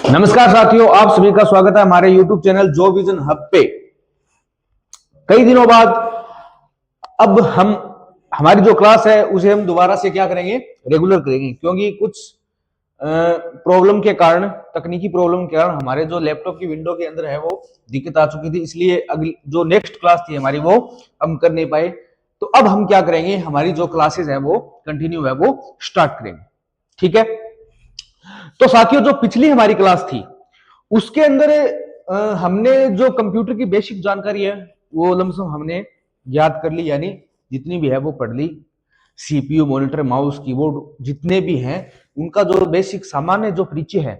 नमस्कार साथियों, आप सभी का स्वागत है हमारे YouTube चैनल जो विजन हब पे। कई दिनों बाद अब हम हमारी जो क्लास है उसे हम दोबारा से क्या करेंगे, रेगुलर करेंगे, क्योंकि कुछ प्रॉब्लम के कारण, तकनीकी प्रॉब्लम के कारण हमारे जो लैपटॉप की विंडो के अंदर है वो दिक्कत आ चुकी थी। इसलिए अगली जो नेक्स्ट क्लास थी हमारी वो हम कर नहीं पाए। तो अब हम क्या करेंगे, हमारी जो क्लासेस है वो कंटिन्यू है वो स्टार्ट करेंगे। ठीक है। तो साथियों, जो पिछली हमारी क्लास थी उसके अंदर हमने जो कंप्यूटर की बेसिक जानकारी है वो लमसम हमने याद कर ली, यानी जितनी भी है वो पढ़ ली। सीपीयू, मॉनिटर, माउस, कीबोर्ड जितने भी हैं उनका जो बेसिक सामान्य जो परिचय है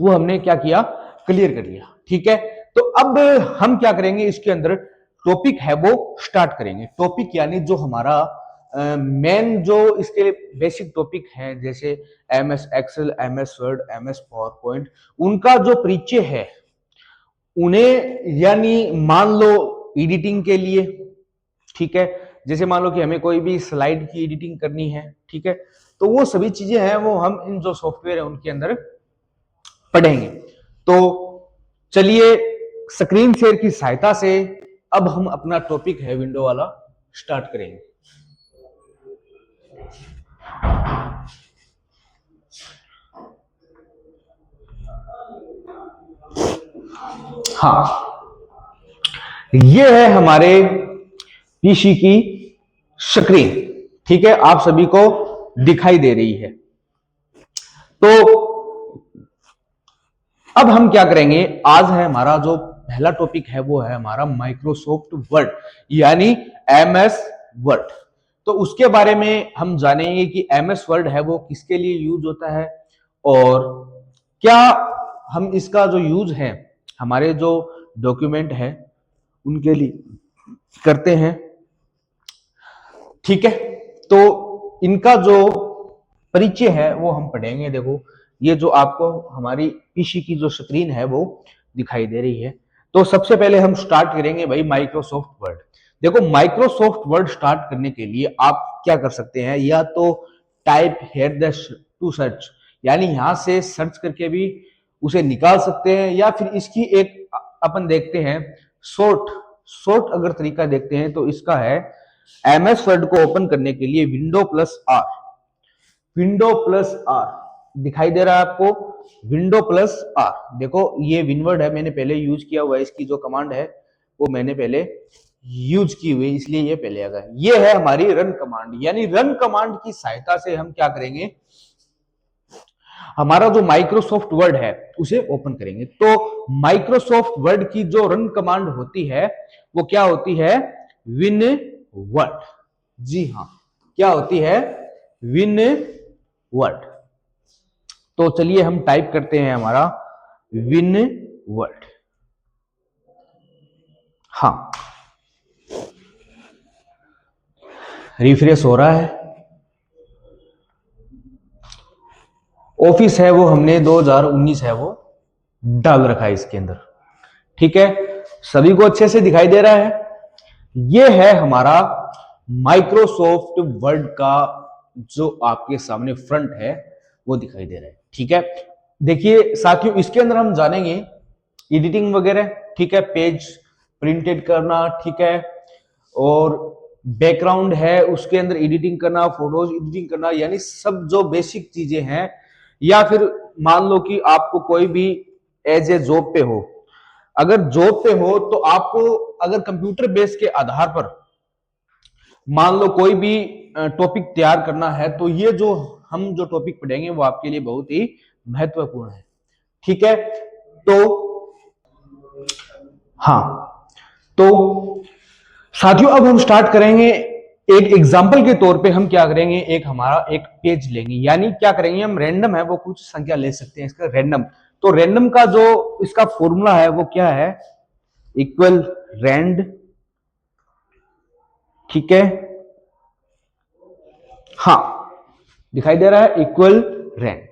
वो हमने क्या किया, क्लियर कर लिया। ठीक है। तो अब हम क्या करेंगे, इसके अंदर टॉपिक है वो स्टार्ट करेंगे। टॉपिक यानी जो हमारा मेन जो इसके बेसिक टॉपिक है, जैसे MS Excel, MS Word, MS PowerPoint, उनका जो परिचय है उन्हें, यानी मान लो एडिटिंग के लिए, ठीक है, जैसे मान लो कि हमें कोई भी स्लाइड की एडिटिंग करनी है, ठीक है, तो वो सभी चीजें हैं वो हम इन जो सॉफ्टवेयर है उनके अंदर पढ़ेंगे। तो चलिए स्क्रीन शेयर की सहायता से अब हम अपना टॉपिक है विंडो वाला स्टार्ट करेंगे। हाँ, ये है हमारे पीसी की स्क्रीन। ठीक है, आप सभी को दिखाई दे रही है। तो अब हम क्या करेंगे, आज है हमारा जो पहला टॉपिक है वो है हमारा माइक्रोसॉफ्ट वर्ड, यानी एमएस वर्ड। तो उसके बारे में हम जानेंगे कि एमएस वर्ड है वो किसके लिए यूज होता है और क्या हम इसका जो यूज है हमारे जो डॉक्यूमेंट है उनके लिए करते हैं। ठीक है। तो इनका जो परिचय है वो हम पढ़ेंगे। देखो, ये जो आपको हमारी पीसी की जो स्क्रीन है वो दिखाई दे रही है। तो सबसे पहले हम स्टार्ट करेंगे भाई माइक्रोसॉफ्ट वर्ड। देखो, माइक्रोसॉफ्ट वर्ड स्टार्ट करने के लिए आप क्या कर सकते हैं, या तो type here the two search, यानी यहां से सर्च करके भी उसे निकाल सकते हैं, या फिर इसकी एक अपन देखते हैं शॉर्ट अगर तरीका देखते हैं तो इसका है एमएस वर्ड को ओपन करने के लिए विंडो प्लस आर दिखाई दे रहा है आपको, विंडो प्लस आर। देखो, ये विनवर्ड है, मैंने पहले यूज किया हुआ है, इसकी जो कमांड है वो मैंने पहले यूज की हुई, इसलिए ये पहले आ गया। ये है हमारी रन कमांड, यानी रन कमांड की सहायता से हम क्या करेंगे, हमारा जो माइक्रोसॉफ्ट वर्ड है उसे ओपन करेंगे। तो माइक्रोसॉफ्ट वर्ड की जो रन कमांड होती है वो क्या होती है, विन वर्ड। जी हाँ, क्या होती है, विन वर्ड। तो चलिए हम टाइप करते हैं हमारा विन वर्ड। हाँ, रिफ्रेश हो रहा है। ऑफिस है वो हमने 2019 है वो डाल रखा है इसके अंदर। ठीक है, सभी को अच्छे से दिखाई दे रहा है। ये है हमारा माइक्रोसॉफ्ट वर्ड का जो आपके सामने फ्रंट है वो दिखाई दे रहा है। ठीक है, देखिए साथियों, इसके अंदर हम जानेंगे एडिटिंग वगैरह, ठीक है, पेज प्रिंटेड करना, ठीक है, और बैकग्राउंड है उसके अंदर एडिटिंग करना, फोटोज एडिटिंग करना, यानी सब जो बेसिक चीजें हैं। या फिर मान लो कि आपको कोई भी एज ए जॉब पे हो, अगर जॉब पे हो तो आपको अगर कंप्यूटर बेस के आधार पर मान लो कोई भी टॉपिक तैयार करना है, तो ये जो हम जो टॉपिक पढ़ेंगे वो आपके लिए बहुत ही महत्वपूर्ण है। ठीक है। तो हाँ, तो साथियों अब हम स्टार्ट करेंगे। एक एग्जांपल के तौर पे हम क्या करेंगे, एक हमारा एक पेज लेंगे, यानी क्या करेंगे, हम रैंडम है वो कुछ संख्या ले सकते हैं इसका रैंडम। तो रैंडम का जो इसका फॉर्मूला है वो क्या है, इक्वल रैंड। ठीक है, हाँ, दिखाई दे रहा है, इक्वल रैंड।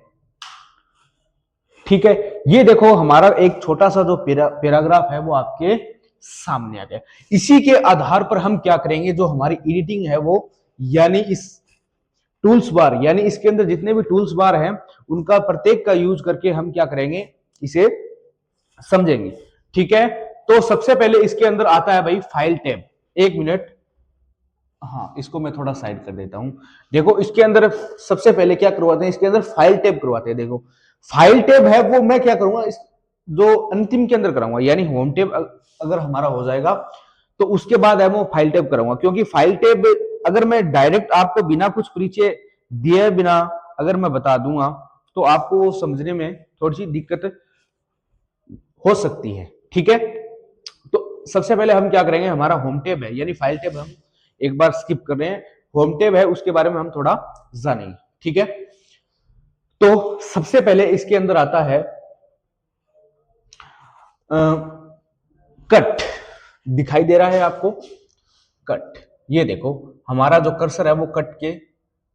ठीक है, ये देखो हमारा एक छोटा सा जो पैराग्राफ है वो आपके सामने आ गया। इसी के आधार पर हम क्या करेंगे, जो हमारी एडिटिंग है वो, यानी इस टूल्स बार, यानी इसके अंदर जितने भी टूल्स बार हैं उनका प्रत्येक का यूज करके हम क्या करेंगे, इसे समझेंगे। ठीक है, तो सबसे पहले इसके अंदर आता है भाई फाइल टैब। एक मिनट, हाँ इसको मैं थोड़ा साइड कर देता हूं। देखो इसके अंदर सबसे पहले क्या करवाते हैं, इसके अंदर फाइल टैब करवाते हैं। देखो फाइल टैब है वो मैं क्या करूंगा, इस जो अंतिम के अंदर कराऊंगा, यानी होम टैब अगर हमारा हो जाएगा तो उसके बाद है वो फाइल टैब करूंगा। क्योंकि फाइल टैब अगर मैं डायरेक्ट आपको बिना कुछ परिचय दिए बिना अगर मैं बता दूंगा तो आपको वो समझने में थोड़ी सी दिक्कत हो सकती है। ठीक है, तो सबसे पहले हम क्या करेंगे, हमारा होम टैब है यानी फाइल टैब हम एक बार स्किप कर रहे हैं, होम टैब है उसके बारे में हम थोड़ा जानेंगे। ठीक है, तो सबसे पहले इसके अंदर आता है कट, दिखाई दे रहा है आपको कट, ये देखो हमारा जो कर्सर है वो कट के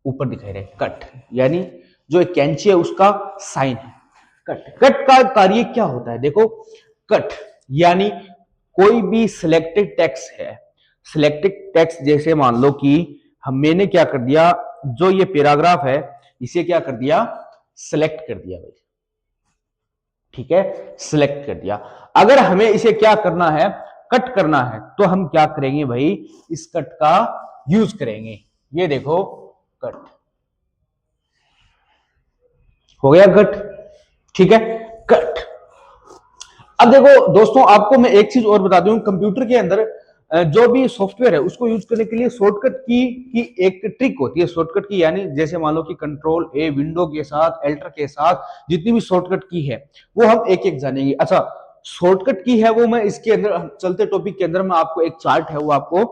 ऊपर दिखाई रहा है, कट यानी जो एक कैंची है उसका साइन है कट। कट का कार्य क्या होता है, देखो कट यानी कोई भी सिलेक्टेड टेक्स्ट है, सिलेक्टेड टेक्स्ट जैसे मान लो कि मैंने क्या कर दिया, जो ये पैराग्राफ है इसे क्या कर दिया, सिलेक्ट कर दिया भाई। ठीक है, सिलेक्ट कर दिया। अगर हमें इसे क्या करना है, कट करना है, तो हम क्या करेंगे भाई, इस कट का यूज करेंगे। ये देखो कट हो गया, कट। ठीक है, कट। अब देखो दोस्तों आपको मैं एक चीज और बता दूं, कंप्यूटर के अंदर जो भी सॉफ्टवेयर है उसको यूज करने के लिए शॉर्टकट की एक ट्रिक होती है। शॉर्टकट की यानी जैसे मान लो कि कंट्रोल ए विंडो के साथ, एल्टर के साथ जितनी भी शॉर्टकट की है वो हम एक एक जानेंगे। अच्छा, शॉर्टकट की है वो मैं इसके अंदर चलते टॉपिक के अंदर मैं आपको एक चार्ट है वो आपको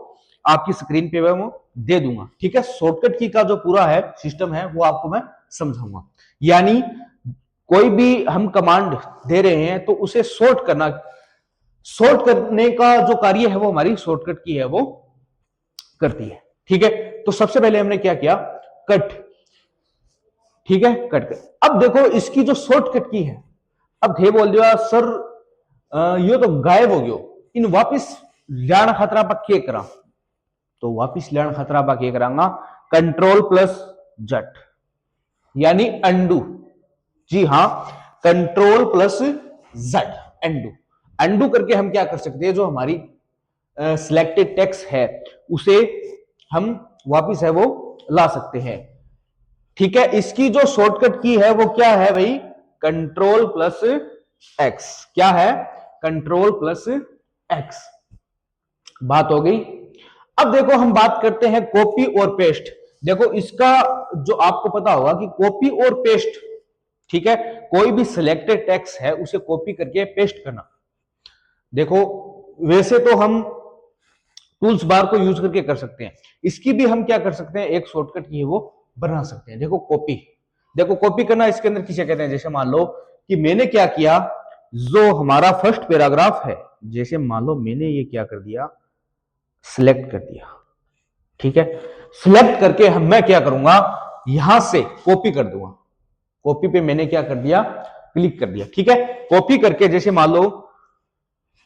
आपकी स्क्रीन पे मैं दे दूंगा। ठीक है, शॉर्टकट की का जो पूरा है सिस्टम है वो आपको मैं समझाऊंगा। यानी कोई भी हम कमांड दे रहे हैं तो उसे शॉर्ट करना, शॉर्ट करने का जो कार्य है वो हमारी शॉर्टकट की है वो करती है। ठीक है, तो सबसे पहले हमने क्या किया, कट। ठीक है, कट कर। अब देखो इसकी जो शॉर्टकट की है, अब थे बोल दिया सर यो तो गायब हो गयो, इन वापिस ल्याण खतरा पर के करा, तो वापिस ल्याण खतरा पर के करांगा, कंट्रोल प्लस जट यानी अंडू। जी हां, control plus Z undo. Undo करके हम क्या कर सकते हैं, जो हमारी सिलेक्टेड टेक्स्ट है उसे हम वापिस है वो ला सकते हैं। ठीक है, इसकी जो शॉर्टकट की है वो क्या है भाई, कंट्रोल प्लस एक्स। क्या है, कंट्रोल प्लस एक्स। बात हो गई। अब देखो हम बात करते हैं कॉपी और पेस्ट। देखो इसका जो आपको पता होगा कि कॉपी और पेस्ट, ठीक है, कोई भी सिलेक्टेड टेक्स्ट है उसे कॉपी करके पेस्ट करना। देखो वैसे तो हम टूल्स बार को यूज करके कर सकते हैं, इसकी भी हम क्या कर सकते हैं, एक शॉर्टकट की है वो बना सकते हैं। देखो कॉपी, देखो कॉपी करना इसके अंदर किसे कहते हैं, जैसे मान लो कि मैंने क्या किया, जो हमारा फर्स्ट पैराग्राफ है, जैसे मान लो मैंने ये क्या कर दिया, सिलेक्ट कर दिया। ठीक है, सिलेक्ट करके हम मैं क्या करूंगा, यहां से कॉपी कर दूंगा। कॉपी पे मैंने क्या कर दिया, क्लिक कर दिया। ठीक है, कॉपी करके जैसे मान लो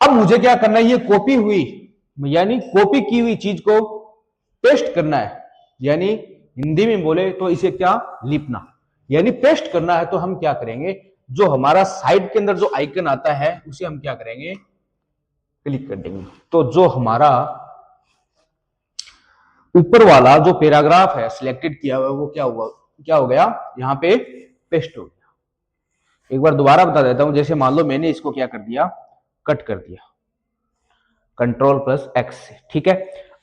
अब मुझे क्या करना है, ये कॉपी हुई यानी कॉपी की हुई चीज को पेस्ट करना है, यानी हिंदी में बोले तो इसे क्या, लिपना, यानी पेस्ट करना है। तो हम क्या करेंगे, जो हमारा साइड के अंदर जो आइकन आता है उसे हम क्या करेंगे, क्लिक कर देंगे। तो जो हमारा ऊपर वाला जो पैराग्राफ है सिलेक्टेड किया हुआ वो क्या हुआ, क्या हो गया, यहां पे पेस्ट हो गया। एक बार दोबारा बता देता हूं, जैसे मान लो मैंने इसको क्या कर दिया, कट कर दिया कंट्रोल प्लस एक्स से। ठीक है,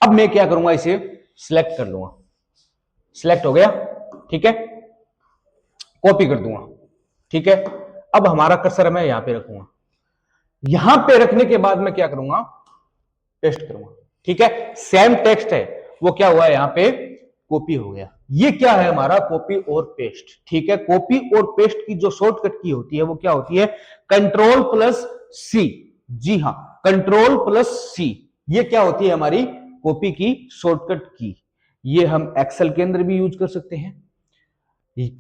अब मैं क्या करूंगा, इसे सिलेक्ट कर लूंगा, सिलेक्ट हो गया। ठीक है, कॉपी कर दूंगा। ठीक है, अब हमारा कर्सर मैं यहां पे रखूंगा, यहां पे रखने के बाद मैं क्या करूंगा, पेस्ट करूंगा। ठीक है, सेम टेक्स्ट है वो क्या हुआ, यहां पे कॉपी हो गया। ये क्या है हमारा, कॉपी और पेस्ट। ठीक है, कॉपी और पेस्ट की जो शॉर्टकट की होती है वो क्या होती है, कंट्रोल प्लस सी। जी हां, कंट्रोल प्लस सी, ये क्या होती है हमारी कॉपी की शॉर्टकट की। ये हम एक्सेल के अंदर भी यूज कर सकते हैं,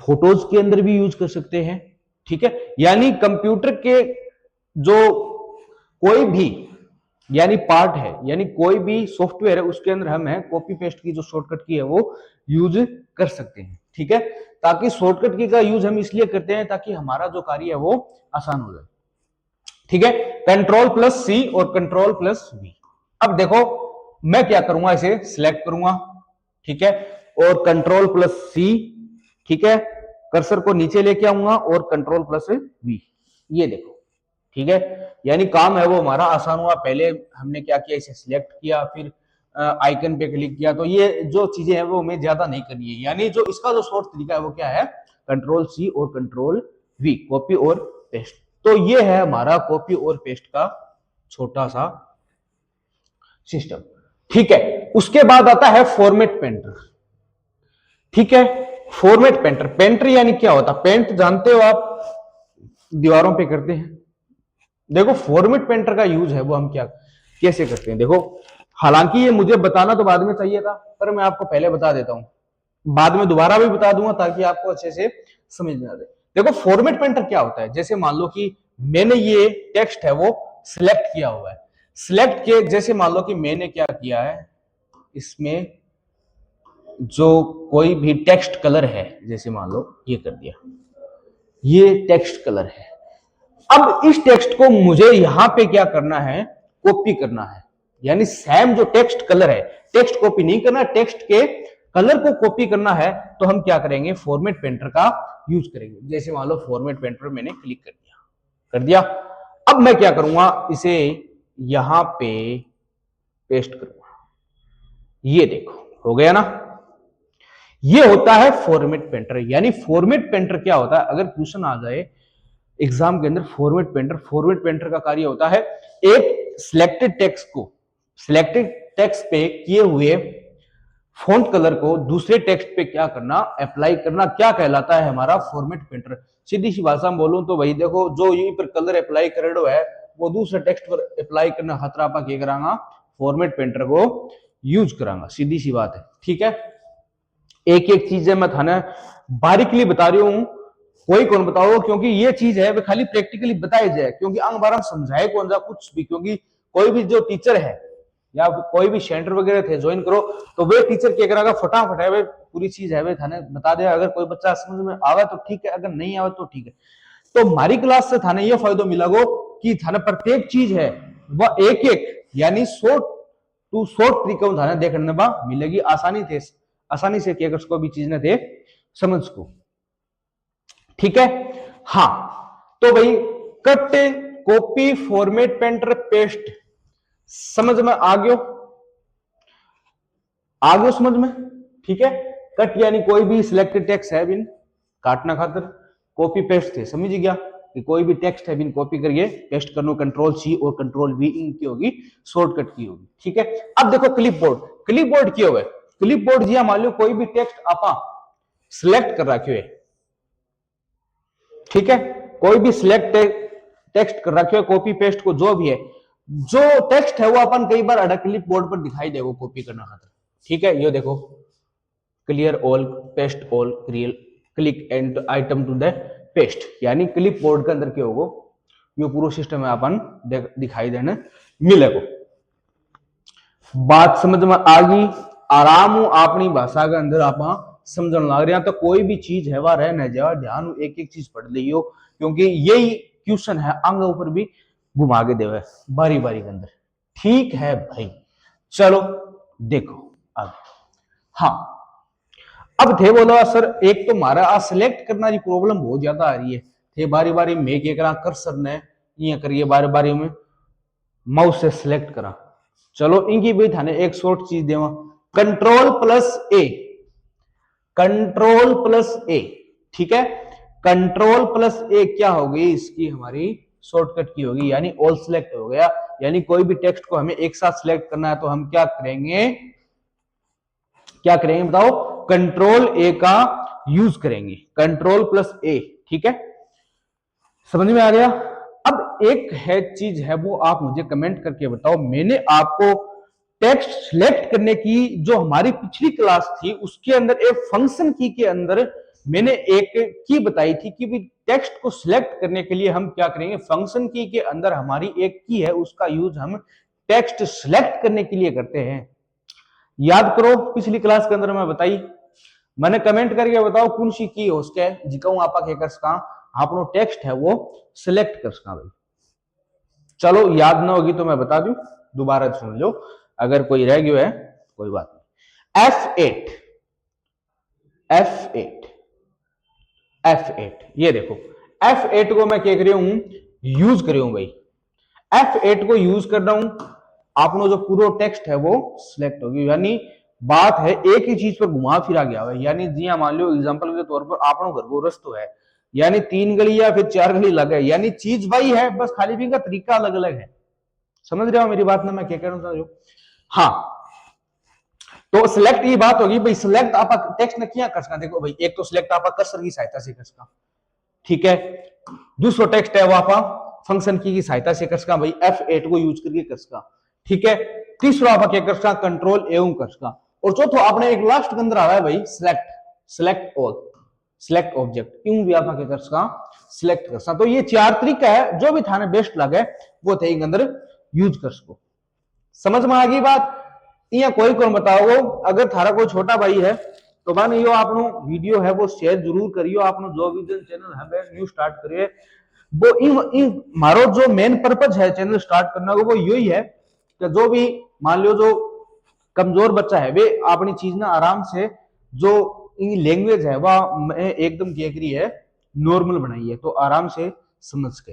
फोटोज के अंदर भी यूज कर सकते हैं। ठीक है, यानी कंप्यूटर के जो कोई भी यानी पार्ट है, यानी कोई भी सॉफ्टवेयर है उसके अंदर हम है कॉपी पेस्ट की जो शॉर्टकट की है वो यूज कर सकते हैं। ठीक है, ताकि शॉर्टकट की का यूज हम इसलिए करते हैं ताकि हमारा जो कार्य है वो आसान हो जाए। ठीक है, कंट्रोल प्लस सी और कंट्रोल प्लस वी। अब देखो मैं क्या करूंगा, इसे सिलेक्ट करूंगा, ठीक है, और कंट्रोल प्लस सी, ठीक है, कर्सर को नीचे लेके आऊंगा और कंट्रोल प्लस वी, ये देखो, ठीक है, यानी काम है वो हमारा आसान हुआ। पहले हमने क्या किया, इसे सिलेक्ट किया, फिर आइकन पे क्लिक किया, तो ये जो चीजें हैं वो हमें ज्यादा नहीं करनी है। यानी जो इसका जो शॉर्ट तरीका है वो क्या है, कंट्रोल सी और कंट्रोल वी, कॉपी और पेस्ट। तो ये है हमारा कॉपी और पेस्ट का छोटा सा सिस्टम। ठीक है, उसके बाद आता है फॉर्मेट पेंटर। ठीक है, फॉर्मेट पेंटर, पेंटर यानी क्या होता है, पेंट जानते हो आप, दीवारों पे करते हैं। देखो फॉर्मेट पेंटर का यूज है वो हम क्या कैसे करते हैं, देखो हालांकि ये मुझे बताना तो बाद में चाहिए था, पर मैं आपको पहले बता देता हूं, बाद में दोबारा भी बता दूंगा ताकि आपको अच्छे से समझ में आ जाए। देखो फॉर्मेट पेंटर क्या होता है, जैसे मान लो कि मैंने ये टेक्स्ट है वो सिलेक्ट किया हुआ है, सिलेक्ट के जैसे मान लो कि मैंने क्या किया है, इसमें जो कोई भी टेक्स्ट कलर है, जैसे मान लो ये कर दिया, ये टेक्स्ट कलर है। अब इस टेक्स्ट को मुझे यहां पे क्या करना है, कॉपी करना है, यानी सेम जो टेक्स्ट कलर है, टेक्स्ट कॉपी नहीं करना, टेक्स्ट के कलर को कॉपी करना है, तो हम क्या करेंगे, फॉर्मेट पेंटर का यूज करेंगे। जैसे मान लो फॉर्मेट पेंटर मैंने क्लिक कर दिया, अब मैं क्या करूंगा, इसे यहां पे पेस्ट करूंगा, ये देखो हो गया ना। ये होता है फॉर्मेट पेंटर। यानी फॉर्मेट पेंटर क्या होता है, अगर क्वेश्चन आ जाए एग्जाम के अंदर, फॉर्मेट पेंटर का कार्य होता है एक सिलेक्टेड टेक्स्ट को, सिलेक्टेड टेक्स्ट पे किए हुए फॉन्ट कलर को दूसरे टेक्स्ट पे क्या करना, अप्लाई करना, क्या कहलाता है हमारा फॉर्मेट पेंटर। सीधी सी भाषा में बोलूं तो भाई देखो जो यहीं पर कलर अप्लाई करेडो है वो दूसरे टेक्स्ट पर अप्लाई करना खतरा आपा क्या करांगा, फॉर्मेट पेंटर को यूज करांगा, सीधी सी बात है। ठीक है, एक एक चीज है मैं थाने बारीकली बता रही हूं, कोई कौन बताओ, क्योंकि ये चीज है वे खाली प्रैक्टिकली बताई जाए, क्योंकि अंग बार समझाए कौन जा कुछ भी, क्योंकि कोई भी जो टीचर है या कोई भी सेंटर वगैरह थे ज्वाइन करो, तो वे टीचर क्या करेगा, फटाफट है वे पूरी चीज है वे थाने बता दे, अगर कोई बच्चा समझ में आवे तो ठीक है, अगर नहीं आवे तो ठीक है। तो हमारी क्लास से थाने ये फायदा मिला कि थाने प्रत्येक चीज है वह एक एक यानी शॉर्ट टू शॉर्ट तरीके में थाने देखने में मिलेगी, आसानी से कि अगर उसको भी चीज ने थे समझ को। ठीक है, हाँ, तो भाई cut, copy, format, painter, paste समझ में आ गयो समझ में। ठीक है, कट यानी कोई भी सिलेक्टेड टेक्स्ट है बिन काटना खातर, कॉपी पेस्ट थे समझ गया कि कोई भी टेक्स्ट है बिन कॉपी करिए पेस्ट करनो, कंट्रोल सी और कंट्रोल वी इनकी होगी शॉर्टकट की होगी। ठीक है, अब देखो क्लिपबोर्ड, क्लिपबोर्ड क्या हुआ, क्लिपबोर्ड जी मान लो कोई भी टेक्स्ट आपा सिलेक्ट कर रखे है, ठीक है, कोई भी सिलेक्ट टेक्स्ट कर रखे हो, कॉपी पेस्ट को जो भी है, जो टेक्स्ट है वो अपन कई बार अड़ा क्लिप बोर्ड पर दिखाई देगा कॉपी करना खातर। ठीक है, ये देखो clear all, paste all, click and item to the paste, यानी क्लिप बोर्ड के अंदर क्या होगा, ये पूरा सिस्टम है अपन दिखाई देने मिलेगा। बात समझ में आ गई, आराम अपनी भाषा के अंदर आप समझने लग रहे हैं, तो कोई भी चीज है वह रह न जाए, ध्यान एक एक चीज पढ़ लियो, क्योंकि यही क्वेश्चन है अंग ऊपर भी घुमा के देवे बारी बारी के अंदर। ठीक है भाई, चलो देखो अब, हाँ, अब थे बोलो सर एक तो हमारा सिलेक्ट करना की प्रॉब्लम बहुत ज्यादा आ रही है, थे बारी बारी में क्या करा, कर्सर ने ये करिए बारी बारी में माउस से सिलेक्ट करा। चलो इनकी भी थाने एक शॉर्ट चीज देवा, कंट्रोल प्लस ए, कंट्रोल प्लस ए, ठीक है, कंट्रोल प्लस ए क्या होगी, इसकी हमारी शॉर्टकट की होगी, यानी ऑल सिलेक्ट हो गया। यानी कोई भी टेक्स्ट को हमें एक साथ सिलेक्ट करना है तो हम क्या करेंगे बताओ, कंट्रोल ए का यूज करेंगे, कंट्रोल प्लस ए। ठीक है, समझ में आ गया। अब एक है चीज है वो आप मुझे कमेंट करके बताओ, मैंने आपको टेक्स्ट सिलेक्ट करने की जो हमारी पिछली क्लास थी उसके अंदर एक फंक्शन की के अंदर मैंने एक की बताई थी कि भी टेक्स्ट को सिलेक्ट करने के लिए हम क्या करेंगे, फंक्शन की के अंदर हमारी एक की है उसका यूज हम टेक्स्ट सिलेक्ट करने के लिए करते हैं। याद करो पिछली क्लास के अंदर मैं बताई, मैंने कमेंट करके बताओ कौन सी की हो उसके जिका आपा क्या कर सका आपनो टेक्स्ट है वो सिलेक्ट कर सका भाई। चलो याद ना होगी तो मैं बता दूं, दोबारा सुन लो, अगर कोई रह गया है कोई बात नहीं। F8 F8 F8 ये देखो, F8 को मैं क्या कर रहा हूं, यूज कर रहा हूं भाई। F8 को यूज कर रहा हूं, आपनो जो पूरा टेक्स्ट है वो सिलेक्ट होगी, यानी बात है एक ही चीज पर घुमा फिरा गया है। यानी जी हाँ, मान लो एग्जांपल के तौर पर आपनो घर को रस्तो है, यानी 3 गली या फिर 4 गली लगे, यानी चीज वही है, बस खाली भी का तरीका अलग अलग है। समझ रहे हो मेरी बात ना, मैं क्या कह रहा हूं? हाँ, तो सिलेक्ट ये बात होगी भाई, सिलेक्ट आप टेक्स्ट ने क्या कर सकते, देखो भाई, एक तो सिलेक्ट आप कर्सर की सहायता से कर सकते, ठीक है। दूसरा टेक्स्ट है वो आप फंक्शन की सहायता से कर सकते भाई, F8 को यूज करके कर सकते, ठीक है। तीसरा आप क्या कर सकते, कंट्रोल एवं कर सकते, और चौथो आपने एक लास्ट के अंदर आ रहा है भाई select, select all, select object, यूं भी आप क्या कर सकते, सिलेक्ट कर सकते। तो ये 4 तरीका है, जो भी थाने बेस्ट लगे वो थे अंदर यूज कर सको। समझ में आ गई बात? या कोई कौन बताओ, अगर थारा कोई छोटा भाई है तो मान यो आपनो वीडियो है वो शेयर जरूर करियो, आपनो जो विजन चैनल है न्यू स्टार्ट करिए। वो मारो जो मेन पर्पज है चैनल स्टार्ट करना वो यही है कि जो भी मान लो जो कमजोर बच्चा है वे अपनी चीज ना आराम से जो लैंग्वेज है वह एकदम क्या करी है नॉर्मल बनाई है, तो आराम से समझ के,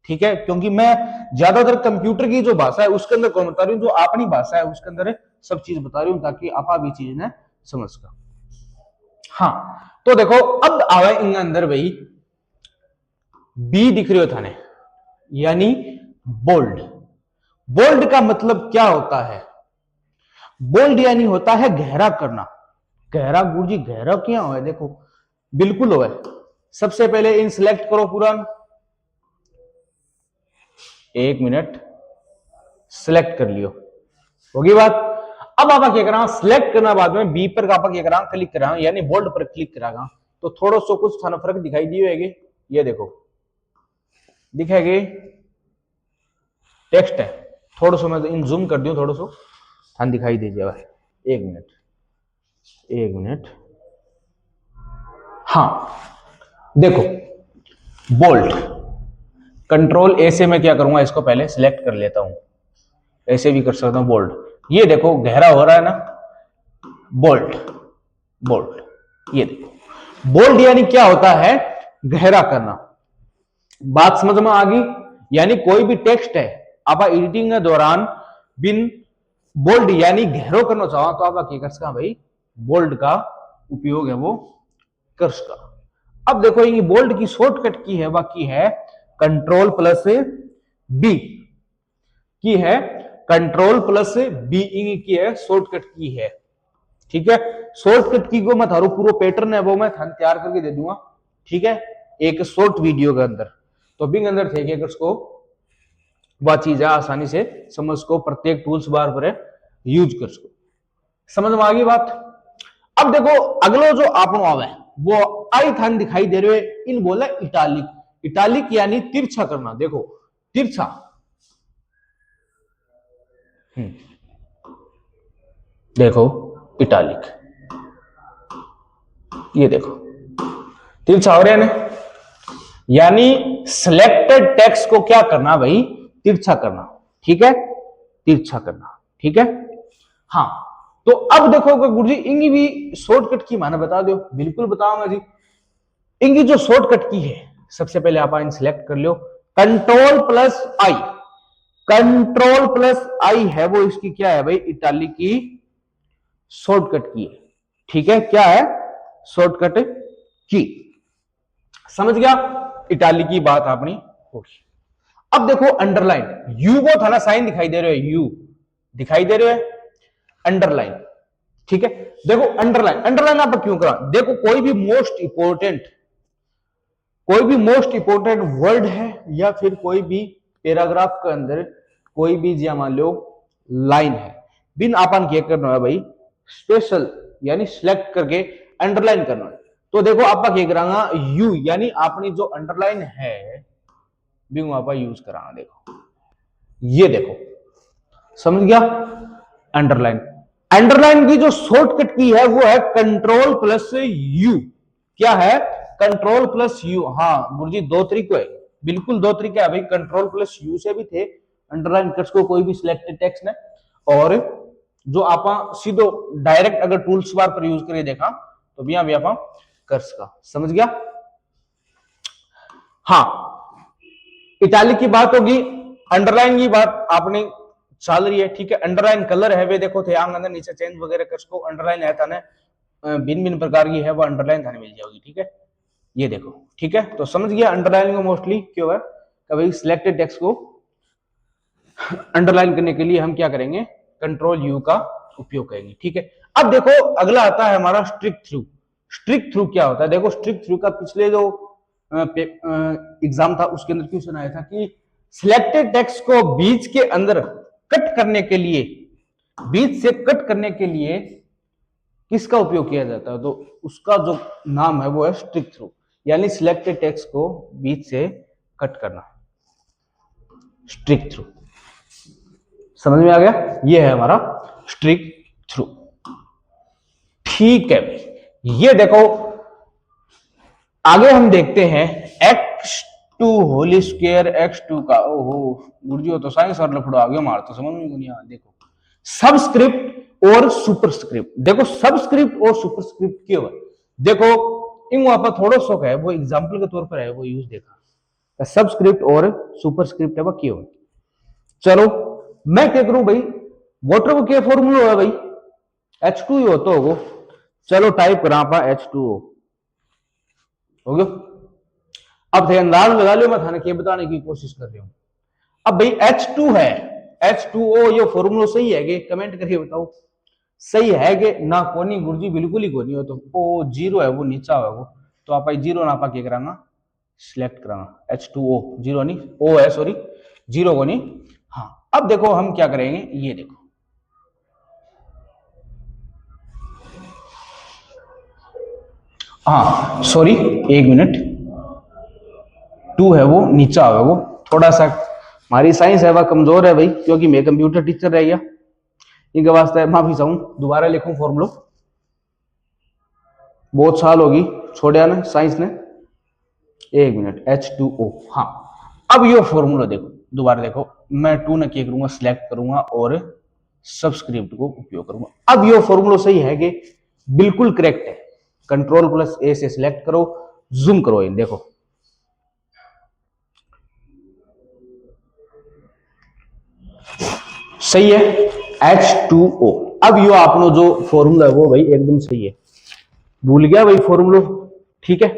ठीक है। क्योंकि मैं ज्यादातर कंप्यूटर की जो भाषा है उसके अंदर कौन बता रही हूँ, जो अपनी भाषा है उसके अंदर सब चीज बता रही हूँ ताकि आपा भी चीज ने समझ का। हाँ, तो देखो अब आवे इन अंदर भाई बी दिख रही हो थाने, यानी बोल्ड। बोल्ड का मतलब क्या होता है? बोल्ड यानी होता है गहरा करना। गहरा गुरुजी गहरा क्या हो, देखो बिल्कुल हो। सबसे पहले इन सिलेक्ट करो पूरा, 1 मिनट सिलेक्ट कर लियो, होगी बात। अब आप क्या करा, सिलेक्ट करना बाद में बी पर आप क्या करा, क्लिक करा, यानी बोल्ड पर क्लिक करागा तो थोड़ा सा कुछ थाना फर्क दिखाई दिए, ये देखो दिखेगी टेक्स्ट है, थोड़ा सा मैं इन जूम कर दूं, थोड़ा सा थान दिखाई दीजिएगा। 1 मिनट 1 मिनट, हाँ देखो बोल्ड, कंट्रोल ए से मैं क्या करूंगा, इसको पहले सिलेक्ट कर लेता हूं, ऐसे भी कर सकता हूं बोल्ड। ये देखो गहरा हो रहा है ना, बोल्ड, बोल्ड, ये देखो बोल्ड यानी क्या होता है, गहरा करना। बात समझ में आ गई? यानी कोई भी टेक्स्ट है आप एडिटिंग के दौरान बिन बोल्ड यानी गहरो करना चाहो तो आप क्या कर सकते भाई, बोल्ड का उपयोग है वो कर सकता। अब देखो ये बोल्ड की शॉर्टकट की है, बाकी है कंट्रोल प्लस बी की है, कंट्रोल प्लस बी की है शॉर्टकट की है, ठीक है। शॉर्टकट की को मैं थारो पूरा पैटर्न है वो मैं तैयार करके दे दूंगा, ठीक है, एक शॉर्ट वीडियो के अंदर। तो बिंग अंदर थे कि उसको वह चीज है आसानी से समझ को, प्रत्येक टूल्स बार पर यूज कर सको। समझ में आ गई बात? अब देखो अगलो जो आपनो आवे वो आई थान दिखाई दे रहे इन बोला इटालिक। इटालिक यानी तिरछा करना, देखो तिरछा, देखो इटालिक, ये देखो तिरछा हो रहा है ना, यानी सिलेक्टेड टेक्स्ट को क्या करना भाई, तिरछा करना, ठीक है, तिरछा करना, ठीक है। हाँ, तो अब देखो गुरुजी इंगी भी शॉर्टकट की माना बता दो, बिल्कुल बताऊंगा जी। इंगी जो शॉर्टकट की है सबसे पहले आप इन सिलेक्ट कर लो, कंट्रोल प्लस आई, कंट्रोल प्लस आई है वो इसकी क्या है भाई, इटालिक की शॉर्टकट की है, ठीक है, क्या है शॉर्टकट की, समझ गया, इटालिक की बात अपनी होगी। अब देखो अंडरलाइन, यू को था ना साइन दिखाई दे रहे हो, यू दिखाई दे रहे हो, अंडरलाइन, ठीक है। देखो अंडरलाइन, अंडरलाइन आप क्यों करा, देखो कोई भी मोस्ट इंपोर्टेंट वर्ड है या फिर कोई भी पैराग्राफ के अंदर कोई भी जिया मान लो लाइन है, बिन अपन क्या करना है भाई, स्पेशल यानी सिलेक्ट करके अंडरलाइन करना है। तो देखो आप क्या करांगा, यू यानी अपनी जो अंडरलाइन है बिंग आप यूज कराना, देखो ये देखो समझ गया? अंडरलाइन। अंडरलाइन की जो शॉर्टकट की है वो है कंट्रोल प्लस यू। क्या है? Control plus you. हाँ गुरुजी दो तरीके है, बिल्कुल दो तरीके है भाई। कंट्रोल प्लस यू से भी थे अंडरलाइन कट्स को कोई भी सिलेक्टेड टेक्स्ट ने, और जो आप सीधो डायरेक्ट अगर टूल्स बार पर यूज करिए देखा तो भी आप कर्स का। समझ गया? हाँ इटैलिक की बात होगी, अंडरलाइन की बात आपने चल रही है, ठीक है। अंडरलाइन कलर है वे देखो थे आंग अंदर नीचे चेंज वगैरह कर को अंडरलाइन है था ना, भिन्न भिन्न प्रकार की है वो अंडरलाइन थाने मिल जाएगी, ठीक है। ये देखो, ठीक है। तो समझ गया अंडरलाइन को मोस्टली क्यों है कि भाई सिलेक्टेड टेक्स्ट को अंडरलाइन करने के लिए हम क्या करेंगे? कंट्रोल यू का उपयोग करेंगे, ठीक है। अब देखो अगला आता है हमारा स्ट्रिक थ्रू। स्ट्रिक थ्रू क्या होता है? देखो स्ट्रिक थ्रू का पिछले जो एग्जाम था उसके अंदर क्वेश्चन आया था कि सिलेक्टेड टेक्स्ट को बीच के अंदर कट करने के लिए, बीच से कट करने के लिए किसका उपयोग किया जाता है? तो उसका जो नाम है वो है स्ट्रिक थ्रू, यानी सिलेक्टेड टेक्स्ट को बीच से कट करना, स्ट्रिक थ्रू। समझ में आ गया? ये है हमारा स्ट्रिक थ्रू, ठीक है भाई। ये देखो आगे हम देखते हैं x2 होली स्क्वायर x2 का। ओहो गुरुजी तो साइंस और लफड़ो आगे मार तो समझ में नहीं आ। देखो सबस्क्रिप्ट और सुपरस्क्रिप्ट, देखो सबस्क्रिप्ट और सुपरस्क्रिप्ट क्यों है? देखो इन वहां पर थोड़ा सो है वो एग्जांपल के तौर पर है वो यूज देखा, सबस्क्रिप्ट और सुपरस्क्रिप्ट है वो क्यों है। चलो मैं क्या करूं भाई, वाटर को क्या फॉर्मूला है भाई? H2 ही होता होगा। चलो टाइप करा पा H2O हो गया। अब थे अंदाज लगा लो मैं थाने क्या बताने की कोशिश कर रही हूं। अब भाई H2 है, H2O ये फॉर्मूला सही है कि? कमेंट करके बताओ सही है कि ना? कोनी गुरुजी बिल्कुल ही कोनी हो तो ओ जीरो है वो नीचा है वो, तो आप जीरो ना आप क्या कराना? सिलेक्ट कराना H2O, जीरो नहीं ओ है सॉरी, जीरो को नहीं। हाँ अब देखो हम क्या करेंगे, ये देखो हाँ सॉरी एक मिनट, टू है वो नीचा है वो, थोड़ा सा हमारी साइंस है वह कमजोर है भाई, क्योंकि मैं कंप्यूटर टीचर रह गया इनके वास्ते माफी चाहूं। दोबारा लिखूं फॉर्मूला, बहुत साल होगी छोड़िया ने साइंस ने। एक मिनट H2O। हाँ अब ये फॉर्मूला देखो, दोबारा देखो मैं टू ने क्या करूंगा? सिलेक्ट करूंगा और सबस्क्रिप्ट को उपयोग करूंगा। अब ये फॉर्मूला सही है कि? बिल्कुल करेक्ट है। कंट्रोल प्लस ए से सिलेक्ट करो, जूम करो इन देखो, सही है H2O। अब यो आपनो जो फॉर्मूला है वो भाई एकदम सही है, भूल गया भाई फॉर्मूला, ठीक है,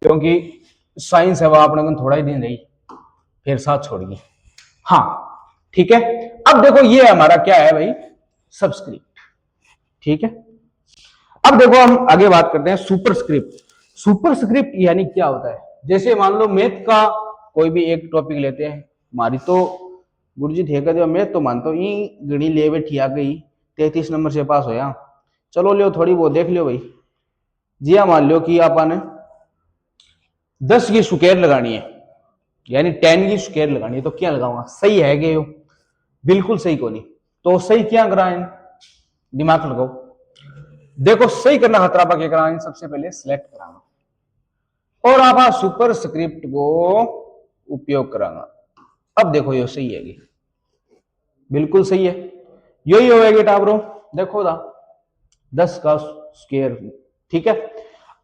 क्योंकि साइंस है वो आपने थोड़ा ही दिन रही फिर साथ छोड़गी। हाँ ठीक है। अब देखो ये हमारा क्या है भाई? सबस्क्रिप्ट, ठीक है। अब देखो हम आगे बात करते हैं सुपरस्क्रिप्ट। सुपरस्क्रिप्ट यानी क्या होता है? जैसे मान लो मैथ का कोई भी एक टॉपिक लेते हैं, हमारी तो गुरुजी ठेका दिया मैथ तो मानता हूँ गणी ले बैठी आ गई 33 नंबर से पास होया, चलो लियो थोड़ी बहुत देख लियो भाई। जी हाँ मान लो कि आपने 10 की स्क्वायर लगानी है, यानी 10 की स्क्वायर लगानी है, तो क्या लगाऊंगा? सही है कि? बिल्कुल सही को नहीं, तो सही क्या कराएं? दिमाग लगाओ, देखो सही करना खतरा पा क्या कराएं? सबसे पहले सिलेक्ट कराना और आप सुपर स्क्रिप्ट को उपयोग कराना। अब देखो ये सही है, बिल्कुल सही है, यही होगा टाबरो। देखो दा 10 का स्क्वायर, ठीक है।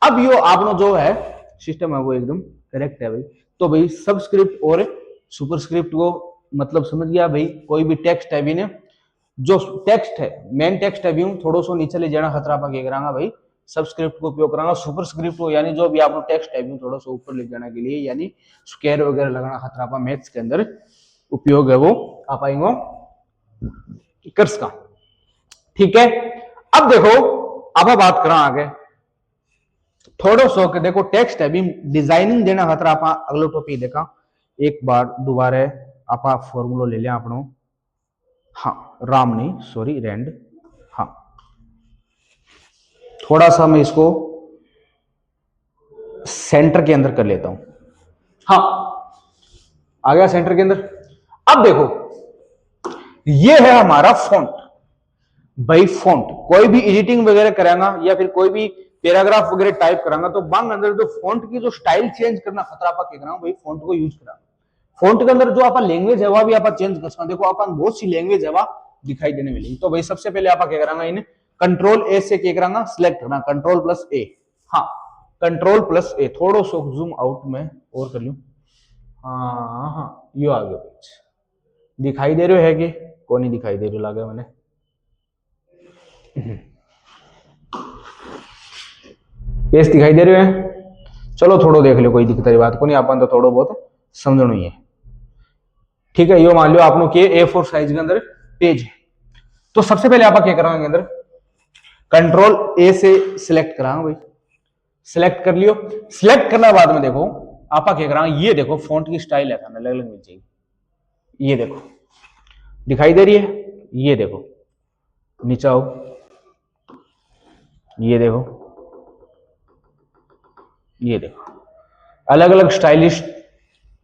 अब यो आपनो जो है सिस्टम है वो एकदम करेक्ट है भाई। तो भाई सबस्क्रिप्ट और सुपरस्क्रिप्ट को मतलब समझ गया भाई। कोई भी टेक्स्ट है भी ने, जो टेक्स्ट है मेन टेक्स्ट है भी थोड़ा सा नीचे ले जाना खतरा पा के करांगा भाई, सबस्क्रिप्ट को उपयोग करांगा। सुपरस्क्रिप्ट को यानी जो भी आपको टेक्स्ट है भी थोड़ा सा ऊपर ले जाने के लिए, यानी स्क्वायर वगैरह लगाना खतरा पा मैथ्स के अंदर उपयोग है वो आप आएंगे कर्स का, ठीक है। अब देखो अब बात करा आगे थोड़ो सो के, देखो टेक्स्ट है भी डिजाइनिंग देना खतरा आप अगलो टॉपिक देखा एक बार दोबारा आप फॉर्मूला ले लिया अपनो। हाँ राम नहीं सॉरी रेंड। हाँ थोड़ा सा मैं इसको सेंटर के अंदर कर लेता हूं। हाँ आ गया सेंटर के अंदर। अब देखो ये है हमारा फॉन्ट। भाई फॉन्ट कोई भी एडिटिंग वगैरह करांगा या फिर कोई भी पैराग्राफ वगैरह टाइप करांगा तो बांग अंदर जो फॉन्ट की जो स्टाइल चेंज करना खतरा आप कह रहा हूं भाई फॉन्ट को यूज करा। फॉन्ट के अंदर जो आप लैंग्वेज है वह भी आप चेंज कर सकते। देखो अपन बहुत सी लैंग्वेज है वह दिखाई देने मिलेगी। तो भाई सबसे पहले आप क्या करांगा इन्हें कंट्रोल ए से क्या करांगा सिलेक्ट करना कंट्रोल प्लस ए। हाँ कंट्रोल प्लस ए थोड़ा सा जूम आउट में और कर लूं। हाँ हाँ यो आ गया पेज दिखाई दे रहे है कि को नहीं दिखाई दे रहे लगे मैंने पेज दिखाई दे रहे हैं। चलो थोड़ा देख लो कोई दिक्कत की बात को नहीं अपन तो थोड़ा बहुत समझना ही है। ठीक है यो मान लो आप लोग के A4 साइज के अंदर पेज है। तो सबसे पहले आप क्या कराएंगे अंदर कंट्रोल ए से सिलेक्ट कराएंगे भाई सिलेक्ट कर लियो। सिलेक्ट करने बाद में देखो आप क्या कराएंगे ये देखो फॉन्ट की स्टाइल है अलग अलग मिल जाएगी। ये देखो दिखाई दे रही है। ये देखो नीचे आओ ये देखो ये देखो अलग अलग स्टाइलिश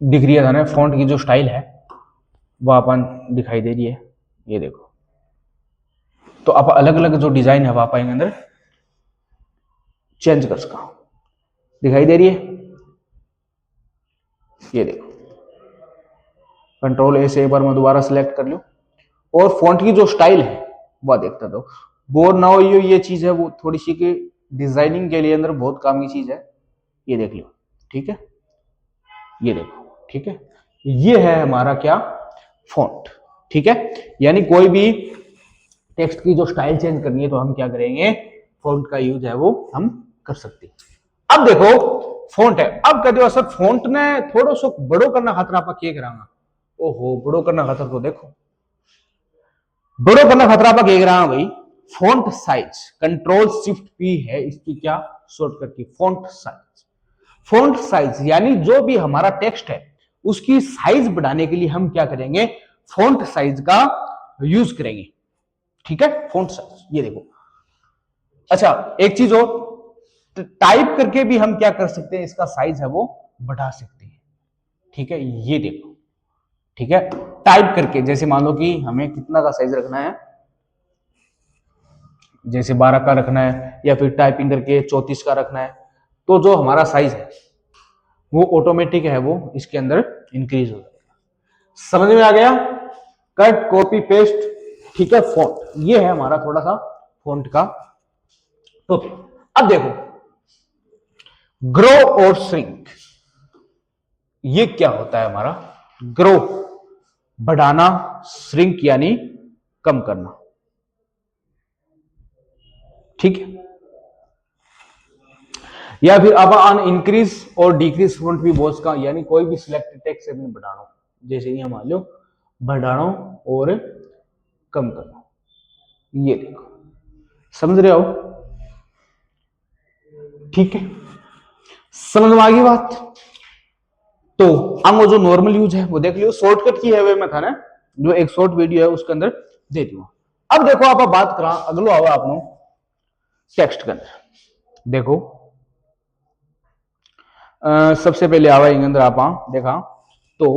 दिख रही है फॉन्ट की जो स्टाइल है वो अपन दिखाई दे रही है। ये देखो तो आप अलग अलग जो डिजाइन है वो आप आएंगे अंदर चेंज कर सका दिखाई दे रही है। ये देखो कंट्रोल ए से एक बार मैं दोबारा सिलेक्ट कर लूं और फॉन्ट की जो स्टाइल है वह देखता दो बोर ना हो ये चीज है वो थोड़ी सी की डिजाइनिंग के लिए अंदर बहुत काम की चीज है। ये देख लो ठीक है। ये देखो ठीक है ये है हमारा क्या फॉन्ट। ठीक है यानी कोई भी टेक्स्ट की जो स्टाइल चेंज करनी है तो हम क्या करेंगे फॉन्ट का यूज है वो हम कर सकते हैं। अब देखो फॉन्ट है अब कहते हो सर फॉन्ट ने थोड़ा सा बड़ो करना खतरा आप क्या करांगा। ओहो बड़ो करना खतरा तो देखो बड़ो करना खतरा आप क्या करांगा भाई font size control shift P है इसकी क्या शॉर्टकट की फॉन्ट साइज। फॉन्ट साइज यानी जो भी हमारा टेक्स्ट है उसकी साइज बढ़ाने के लिए हम क्या करेंगे फॉन्ट साइज का यूज करेंगे। ठीक है फॉन्ट साइज ये देखो। अच्छा एक चीज और टाइप करके भी हम क्या कर सकते हैं इसका साइज है वो बढ़ा सकते हैं। ठीक है ये देखो ठीक है टाइप करके जैसे मान लो कि हमें कितना का साइज रखना है जैसे 12 का रखना है या फिर टाइपिंग करके 34 का रखना है तो जो हमारा साइज है वो ऑटोमेटिक है वो इसके अंदर इंक्रीज हो जाएगा। समझ में आ गया कट कॉपी पेस्ट। ठीक है फॉन्ट ये है हमारा थोड़ा सा फॉन्ट का टॉपिक। अब देखो ग्रो और श्रिंक ये क्या होता है हमारा ग्रो बढ़ाना श्रिंक यानी कम करना। ठीक है या फिर अब ऑन इंक्रीज और डिक्रीज फॉन्ट भी बोस का यानी कोई भी सिलेक्टेड टेक्स्ट से बढ़ाना जैसे ये मान लो बढ़ाना और कम करना। ये देखो समझ रहे हो। ठीक है समझ में आ गई बात। तो अब जो नॉर्मल यूज है वो देख लियो शॉर्टकट की है वे में था ना जो एक शॉर्ट वीडियो है उसके अंदर दे दियो। अब देखो आप बात करा अगलो आवा आप टेक्स्ट के अंदर देखो सबसे पहले आवा इसके अंदर आप देखा तो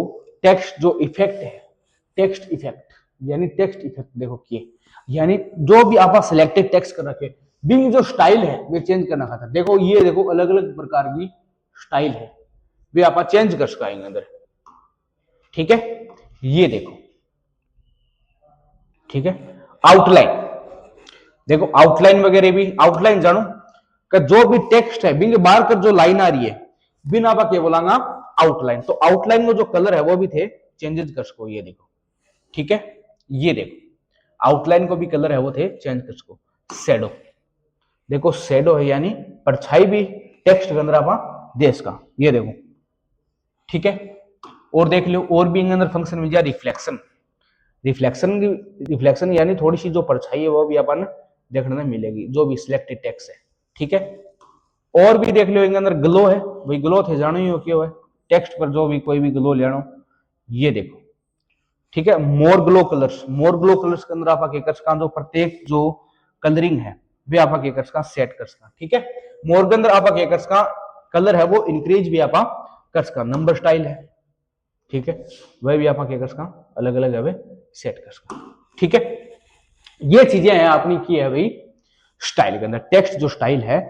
टेक्स्ट जो इफेक्ट है टेक्स्ट इफेक्ट यानी टेक्स्ट इफेक्ट देखो किए यानी जो भी आप सिलेक्टेड टेक्स्ट कर रखे बिंग जो स्टाइल है वे चेंज करना खाता। देखो ये देखो अलग अलग प्रकार की स्टाइल है वे आप चेंज कर सकेंगे अंदर। ठीक है ये देखो ठीक है आउटलाइन देखो आउटलाइन वगैरह भी आउटलाइन जानो कि जो भी टेक्स्ट है बिंग बाहर कर जो लाइन आ रही है बिन आप क्या बोलांगा आउटलाइन। तो आउटलाइन में जो कलर है वो भी थे चेंजेस कर सको। ये देखो ठीक है ये देखो आउटलाइन को भी कलर है वो थे चेंज कर सको। शेडो देखो शेडो है यानी परछाई भी टेक्स्ट के अंदर आप देश का ये देखो। ठीक है और देख लो और भी अंदर फंक्शन मिल जाए रिफ्लेक्शन रिफ्लेक्शन यानी थोड़ी सी जो परछाई है वो भी अपन देखने में मिलेगी जो भी सिलेक्टेड टेक्स्ट है। ठीक है और भी देख लो अंदर ग्लो है वही ग्लो थे जानो ही हो क्यों है टेक्स्ट पर जो भी कोई भी ग्लो लेना ये देखो। ठीक है मोर ग्लो कलर्स के अंदर आप जो प्रत्येक जो कलरिंग है वे आप सेट कर सका। ठीक है मोर के अंदर आप कलर है वो इंक्रीज भी आप कर सका। नंबर स्टाइल है ठीक है वह भी आप अलग अलग है सेट कर सकते हैं। ठीक है, ये चीजें हैं आपने की है भाई स्टाइल के अंदर। टेक्स्ट जो स्टाइल है,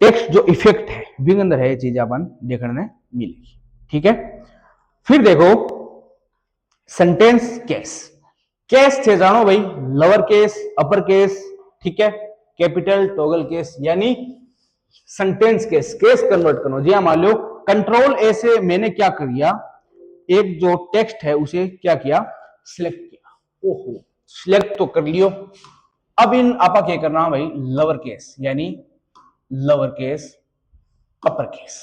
टेक्स्ट जो इफेक्ट है बिंग अंदर है, ये चीज अपन देखने मिलेगी। ठीक है, फिर देखो सेंटेंस केस। केस थे जानो भाई, लोअर केस, अपर केस, ठीक है, कैपिटल, टॉगल केस, यानी सेंटेंस केस, केस कन्वर्ट करो। जी हाँ, मान लो कंट्रोल ए से मैंने क्या कर दिया, एक जो टेक्स्ट है उसे क्या किया, सिलेक्ट किया। ओहो, सिलेक्ट तो कर लियो, अब इन आपा क्या करना भाई, लोअर केस, यानी लोअर केस, अपर केस।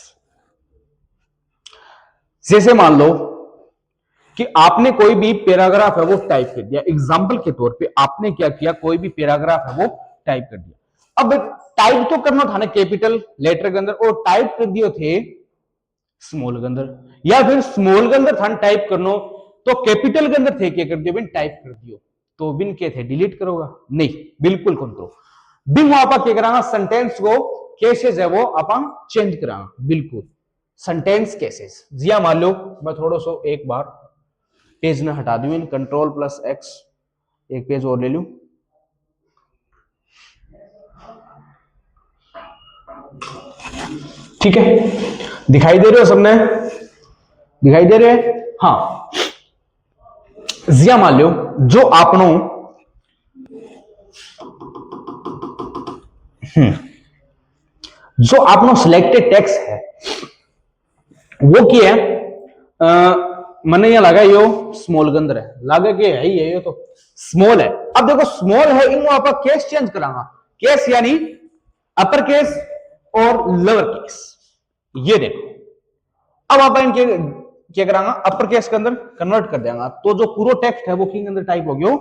जैसे मान लो कि आपने कोई भी पैराग्राफ है वो टाइप कर दिया, एग्जाम्पल के तौर पे आपने क्या किया, कोई भी पैराग्राफ है वो टाइप कर दिया। अब टाइप तो करना था ना कैपिटल लेटर के अंदर, और टाइप कर दियो थे स्मॉल के अंदर, या फिर स्मॉल के अंदर था टाइप करनो तो कैपिटल के अंदर थे क्या कर दियो बिन टाइप कर दियो, तो बिन के थे डिलीट करोगा नहीं, बिल्कुल कंट्रोल बिन आप क्या करांगा, सेंटेंस को केसेस है वो अपन चेंज करांगा, बिल्कुल सेंटेंस केसेस। जिया मान लो मैं थोड़ा सा एक बार पेज ने हटा दूं, कंट्रोल प्लस एक्स, एक पेज और ले लूं। ठीक है, दिखाई दे रहे हो सबने, दिखाई दे रहे हैं? हाँ, जिया मान लो जो आपनो जो आपनो सिलेक्टेड टेक्स्ट है वो क्या है, मैंने यह लगा यो स्मॉल के अंदर है, लगा के है ही है, ये तो स्मॉल है। अब देखो स्मॉल है, इन आप केस चेंज करांगा, केस यानी अपर केस और लोअर केस। ये देखो अब आप इनके क्या करांगा, अपर केस के अंदर कन्वर्ट कर देंगे, तो जो पूरा टेक्स्ट है वो किंग अंदर टाइप हो गया,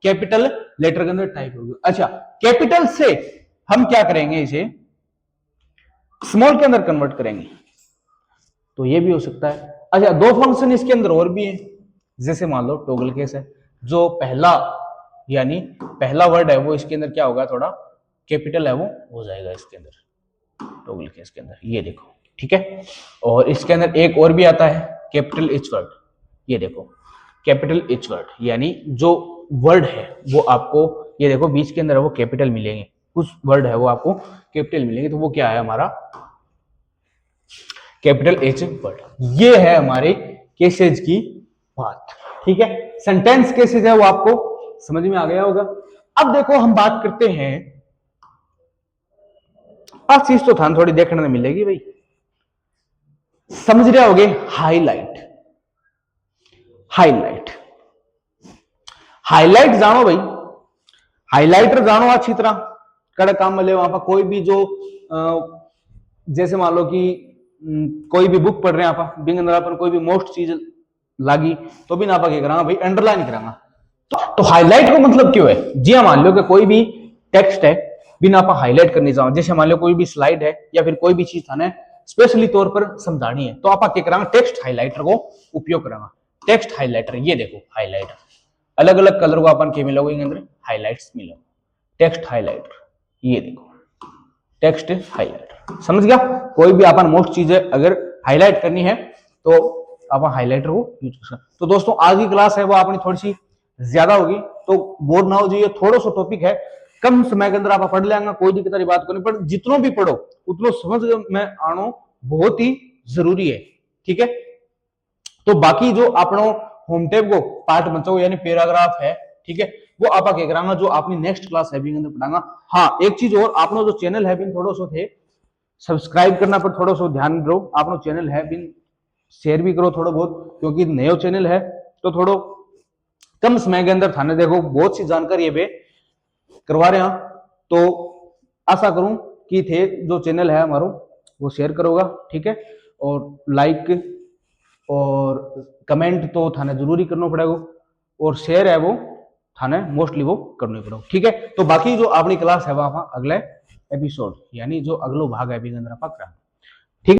कैपिटल लेटर के अंदर टाइप हो गया। अच्छा, कैपिटल से हम क्या करेंगे, इसे स्मॉल के अंदर कन्वर्ट करेंगे, तो ये भी हो सकता है। अच्छा, दो फंक्शन इसके अंदर और भी है, जैसे मान लो टॉगल केस है, जो पहला यानी पहला वर्ड है वो इसके अंदर क्या होगा, थोड़ा कैपिटल है वो हो जाएगा इसके अंदर, टॉगल केस के अंदर, ये देखो। ठीक है, और इसके अंदर एक और भी आता है कैपिटल एच वर्ड, ये देखो कैपिटल एच वर्ड, यानी जो वर्ड है वो आपको ये देखो बीच के अंदर है वो कैपिटल मिलेंगे, कुछ वर्ड है वो आपको कैपिटल मिलेंगे, तो वो क्या है हमारा कैपिटल एच वर्ड। ये है हमारे केसेज की बात। ठीक है, सेंटेंस केसेज है वो आपको समझ में आ गया होगा। अब देखो हम बात करते हैं, आज चीज तो था थोड़ी देखने में मिलेगी भाई, समझ रहे होगे, हाईलाइट। हाईलाइट, हाईलाइट जानो भाई, हाईलाइटर जानो अच्छी तरह, कड़क काम में ले वहां पर कोई भी जो जैसे मान लो कि कोई भी बुक पढ़ रहे हैं आप, बिंग अंदर अपन कोई भी मोस्ट चीज लागी तो भी ना क्या करांगा भाई, अंडरलाइन करांगा। तो हाईलाइट को मतलब क्यों है, जी हाँ, मान लो कि कोई भी टेक्स्ट है बिना आप हाईलाइट करने जाओ, जैसे मान लो कोई भी स्लाइड है या फिर कोई भी चीज था ना स्पेशली तौर पर समझानी है, तो आप क्या करांगा, टेक्स्ट हाईलाइटर को उपयोग करांगा। टेक्स्ट हाईलाइटर, ये देखो हाईलाइटर, अलग अलग कलर को अपन के मिलोगे अंदर हाईलाइट्स मिलोगे, टेक्स्ट हाईलाइटर, ये देखो टेक्स्ट हाईलाइटर, समझ गया। कोई भी अपन मोस्ट चीजें अगर हाईलाइट करनी है तो अपन हाईलाइटर को यूज कर सकते। तो दोस्तों आज की क्लास है वो अपनी थोड़ी सी ज्यादा होगी, तो बोर ना हो जाइए, थोड़ा सा टॉपिक है, कम समय के अंदर आप पढ़ लेंगे, कोई दिक्कत वाली बात को नहीं, पर जितनों भी पढ़ो उतनो समझ में आनो बहुत ही जरूरी है। ठीक है, तो बाकी जो अपनो होम टेप को पार्ट बचाओ यानी पैराग्राफ है, ठीक है, वो आप क्या करांगा, जो आपने नेक्स्ट क्लास है भी अंदर पढ़ांगा। हाँ, एक चीज और, आपनो जो चैनल है बिन थोड़ा सा थे सब्सक्राइब करना पर थोड़ा सा ध्यान दो, आपनो चैनल है बिन शेयर भी करो थोड़ा बहुत, क्योंकि नयो चैनल है तो थोड़ो कम समय के अंदर थाने देखो बहुत सी जानकारी है करवा रहे हैं, तो आशा करूं कि थे जो चैनल है हमारो वो शेयर करोगा। ठीक है, और लाइक और कमेंट तो थाने जरूरी करना पड़ेगा, और शेयर है वो थाने मोस्टली वो करना पड़ेगा। ठीक है, तो बाकी जो अपनी क्लास है वहां अगले एपिसोड यानी जो अगलो भाग है अभी अंदर पकड़ा।